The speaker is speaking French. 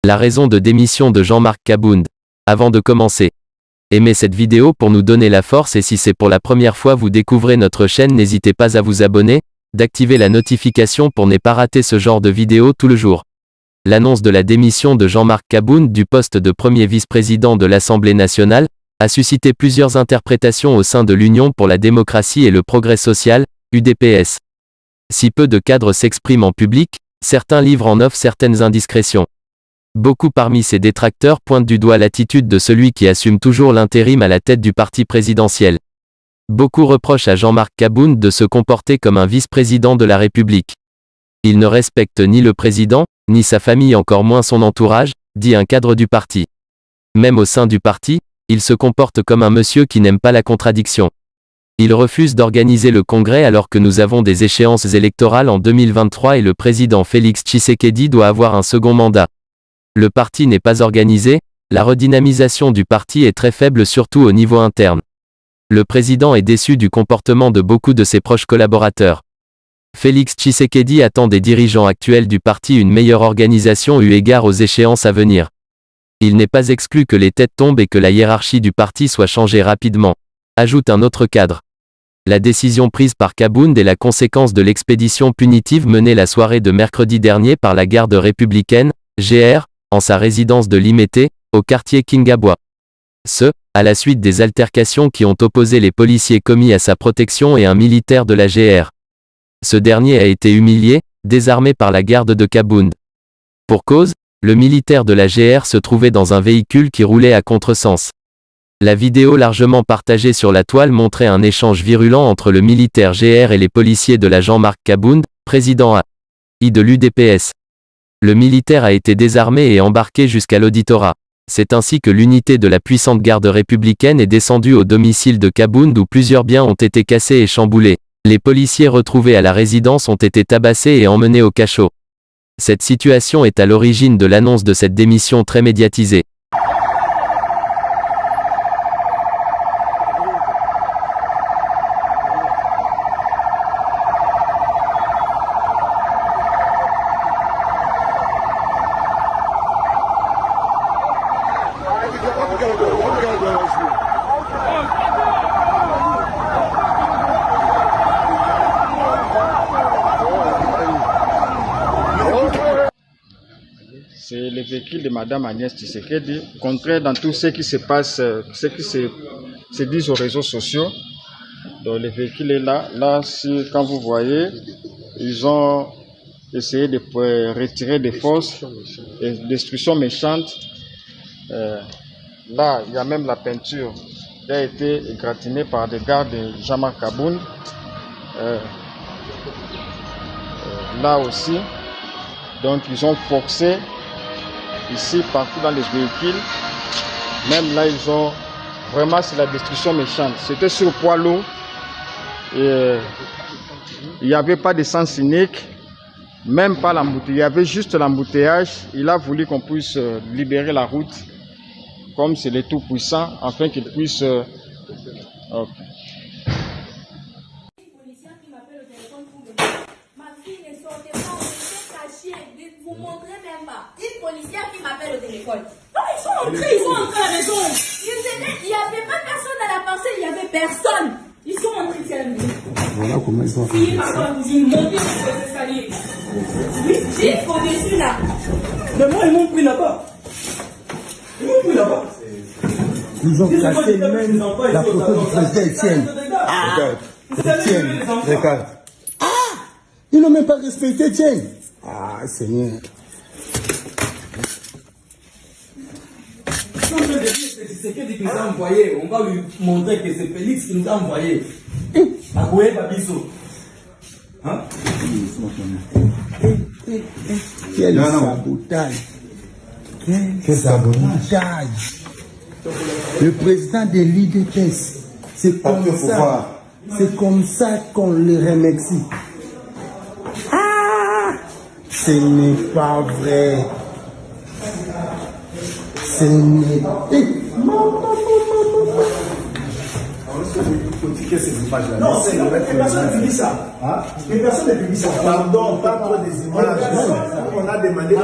La raison de démission de Jean-Marc Kabound. Avant de commencer, aimez cette vidéo pour nous donner la force et si c'est pour la première fois vous découvrez notre chaîne, n'hésitez pas à vous abonner, d'activer la notification pour ne pas rater ce genre de vidéo tout le jour. L'annonce de la démission de Jean-Marc Kabound du poste de premier vice-président de l'Assemblée nationale a suscité plusieurs interprétations au sein de l'Union pour la démocratie et le progrès social, UDPS. Si peu de cadres s'expriment en public, certains livrent en off certaines indiscrétions. Beaucoup parmi ces détracteurs pointent du doigt l'attitude de celui qui assume toujours l'intérim à la tête du parti présidentiel. Beaucoup reprochent à Jean-Marc Kabound de se comporter comme un vice-président de la République. Il ne respecte ni le président, ni sa famille, encore moins son entourage, dit un cadre du parti. Même au sein du parti, il se comporte comme un monsieur qui n'aime pas la contradiction. Il refuse d'organiser le congrès alors que nous avons des échéances électorales en 2023 et le président Félix Tshisekedi doit avoir un second mandat. Le parti n'est pas organisé, la redynamisation du parti est très faible surtout au niveau interne. Le président est déçu du comportement de beaucoup de ses proches collaborateurs. Félix Tshisekedi attend des dirigeants actuels du parti une meilleure organisation eu égard aux échéances à venir. Il n'est pas exclu que les têtes tombent et que la hiérarchie du parti soit changée rapidement, ajoute un autre cadre. La décision prise par Kabound est la conséquence de l'expédition punitive menée la soirée de mercredi dernier par la garde républicaine, GR, en sa résidence de Limete, au quartier Kingabwa. À la suite des altercations qui ont opposé les policiers commis à sa protection et un militaire de la GR. Ce dernier a été humilié, désarmé par la garde de Kabound. Pour cause, le militaire de la GR se trouvait dans un véhicule qui roulait à contresens. La vidéo largement partagée sur la toile montrait un échange virulent entre le militaire GR et les policiers de la Jean-Marc Kabound, président AI de l'UDPS. Le militaire a été désarmé et embarqué jusqu'à l'auditorat. C'est ainsi que l'unité de la puissante garde républicaine est descendue au domicile de Kabound où plusieurs biens ont été cassés et chamboulés. Les policiers retrouvés à la résidence ont été tabassés et emmenés au cachot. Cette situation est à l'origine de l'annonce de cette démission très médiatisée. C'est le véhicule de Madame Agnès Tshisekedi, contraire dans tout ce qui se passe, ce qui se dit aux réseaux sociaux. Donc le véhicule est là. Là, quand vous voyez, ils ont essayé de retirer des forces, des destructions méchantes. Là, il y a même la peinture qui a été égratignée par des gardes de Jean-Marc Kabound. Là aussi, donc ils ont forcé ici, partout dans les véhicules. Même là, ils ont vraiment, c'est la destruction méchante. C'était sur poids lourd. Et il n'y avait pas de sens unique, même pas l'embouteillage. Il y avait juste l'embouteillage. Il a voulu qu'on puisse libérer la route, comme c'est le Tout-Puissant, afin qu'il puisse. Vous montrez même pas. Une policière qui m'appelle au téléphone. Non, ils sont entrés à la maison. Il n'y avait pas personne à la parcelle, il n'y avait personne. Ils sont entrés ici à la maison. Voilà comment ils sont entrés. Si, papa, vous y montez sur les escaliers. Oui, j'ai au-dessus là. Mais moi, ils m'ont pris là-bas. Ils m'ont pris là-bas. Ils ont cassé même la photo du président Etienne. Etienne, regarde. Ah! Ils n'ont même pas respecté Etienne. Ah, Seigneur. C'est ce qui nous a envoyé. On va lui montrer que c'est Félix qui nous a envoyé. À Koué Babiso. Hein? Quel sabotage. Quel sabotage. Le président de l'UDPS, c'est comme ça. C'est comme ça qu'on le remercie. Ah! Ce n'est pas vrai. Ce n'est pas... Non, c'est personne ne publie ça. Hein? Personne ne publie ça. Pardon, pas trop des images. On a demandé.